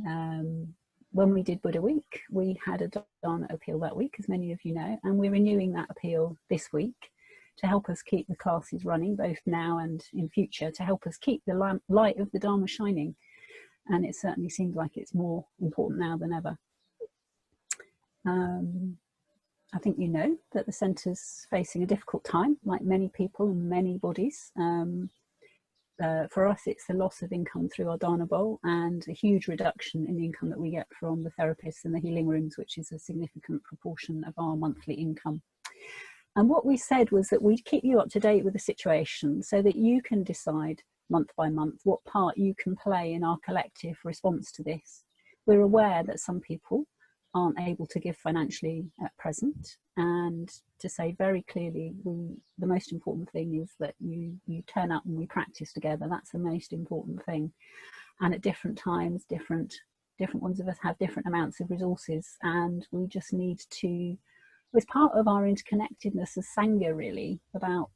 When we did Buddha Week, we had a Dharma appeal that week, as many of you know, and we're renewing that appeal this week to help us keep the classes running, both now and in future, to help us keep the light of the Dharma shining. And it certainly seems like it's more important now than ever. I think you know that the centre's facing a difficult time, like many people and many bodies. For us, it's the loss of income through our Dharma bowl and a huge reduction in the income that we get from the therapists and the healing rooms, which is a significant proportion of our monthly income. And what we said was that we'd keep you up to date with the situation so that you can decide month by month what part you can play in our collective response to this. We're aware that some people aren't able to give financially at present, and to say very clearly, the most important thing is that you turn up and we practice together. That's the most important thing. And at different times, different ones of us have different amounts of resources, and we just need to, it's part of our interconnectedness as Sangha really, about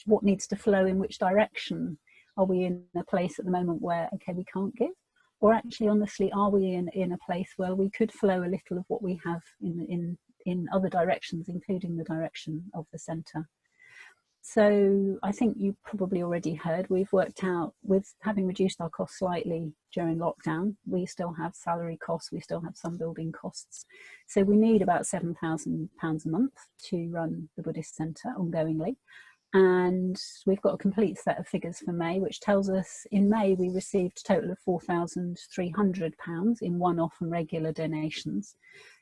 what needs to flow in which direction. Are we in a place at the moment where, okay, we can't give? Or actually, honestly, are we in a place where we could flow a little of what we have in other directions, including the direction of the centre? So I think you probably already heard, we've worked out, with having reduced our costs slightly during lockdown, we still have salary costs, we still have some building costs. So we need about £7,000 a month to run the Buddhist centre ongoingly. And we've got a complete set of figures for May, which tells us in May we received a total of £4,300 in one-off and regular donations.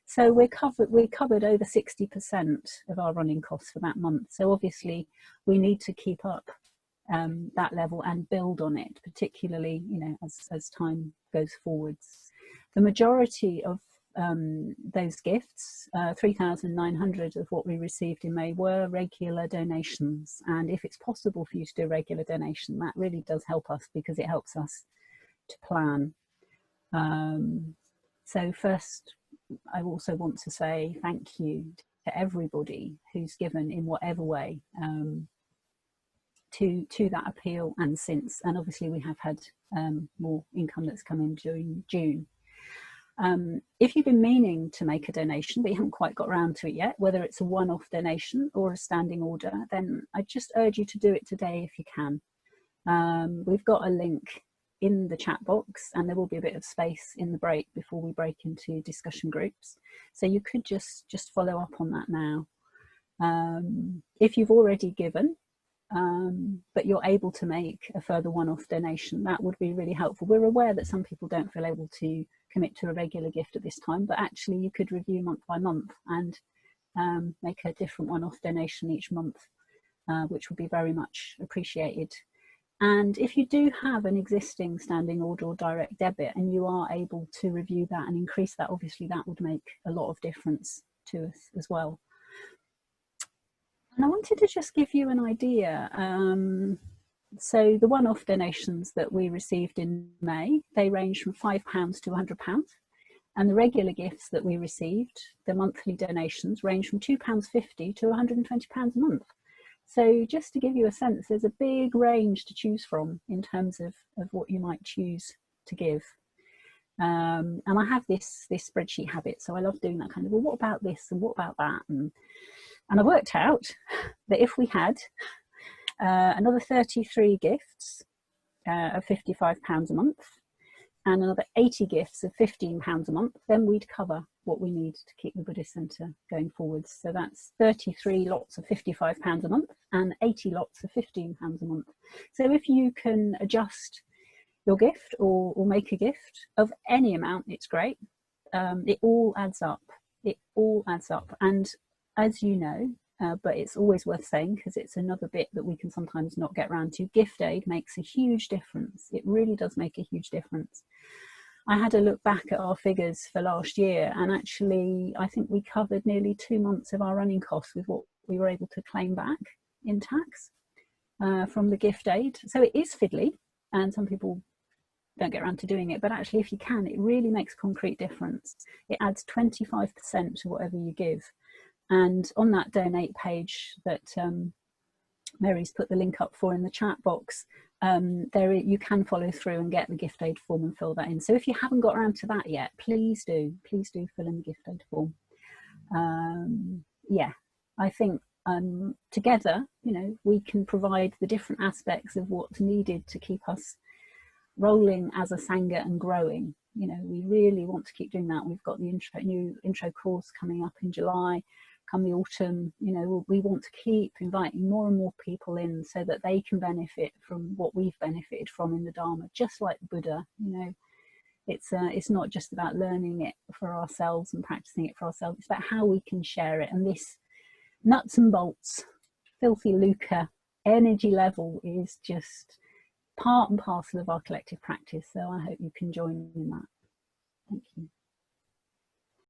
So we covered over 60% of our running costs for that month. So obviously we need to keep up that level and build on it, particularly, you know, as time goes forwards. The majority of those gifts, 3,900 of what we received in May, were regular donations. And if it's possible for you to do a regular donation, that really does help us, because it helps us to plan. So first, I also want to say thank you to everybody who's given in whatever way to that appeal and since. And obviously we have had more income that's come in during June. If you've been meaning to make a donation but you haven't quite got around to it yet, whether it's a one-off donation or a standing order, then I just urge you to do it today if you can. We've got a link in the chat box, and there will be a bit of space in the break before we break into discussion groups. So you could just follow up on that now. If you've already given, but you're able to make a further one-off donation, that would be really helpful. We're aware that some people don't feel able to commit to a regular gift at this time, but actually you could review month by month and make a different one-off donation each month, which would be very much appreciated. And if you do have an existing standing order or direct debit and you are able to review that and increase that, obviously that would make a lot of difference to us as well. And I wanted to just give you an idea. So the one-off donations that we received in May, they range from £5 to £100. And the regular gifts that we received, the monthly donations, range from £2.50 to £120 a month. So just to give you a sense, there's a big range to choose from in terms of what you might choose to give. And I have this spreadsheet habit, so I love doing that kind of, well, what about this and what about that? And I worked out that if we had another 33 gifts of £55 a month and another 80 gifts of £15 a month, then we'd cover what we need to keep the Buddhist Centre going forwards. So that's 33 lots of £55 a month and 80 lots of £15 a month. So if you can adjust your gift or make a gift of any amount, it's great. It all adds up. It all adds up. And as you know, but it's always worth saying because it's another bit that we can sometimes not get around to, gift aid makes a huge difference. It really does make a huge difference. I had a look back at our figures for last year, and actually I think we covered nearly 2 months of our running costs with what we were able to claim back in tax from the gift aid. So it is fiddly, and some people don't get around to doing it, but actually if you can, it really makes concrete difference. It adds 25% to whatever you give. And on that donate page that Mary's put the link up for in the chat box, you can follow through and get the gift aid form and fill that in. So if you haven't got around to that yet, please do fill in the gift aid form. Yeah, I think together, you know, we can provide the different aspects of what's needed to keep us rolling as a Sangha and growing. You know, we really want to keep doing that. We've got the new intro course coming up in July. Come the autumn, you know, we want to keep inviting more and more people in so that they can benefit from what we've benefited from in the Dharma, just like Buddha. You know, it's not just about learning it for ourselves and practicing it for ourselves. It's about how we can share it. And this nuts and bolts, filthy lucre energy level is just part and parcel of our collective practice. So I hope you can join in that. Thank you.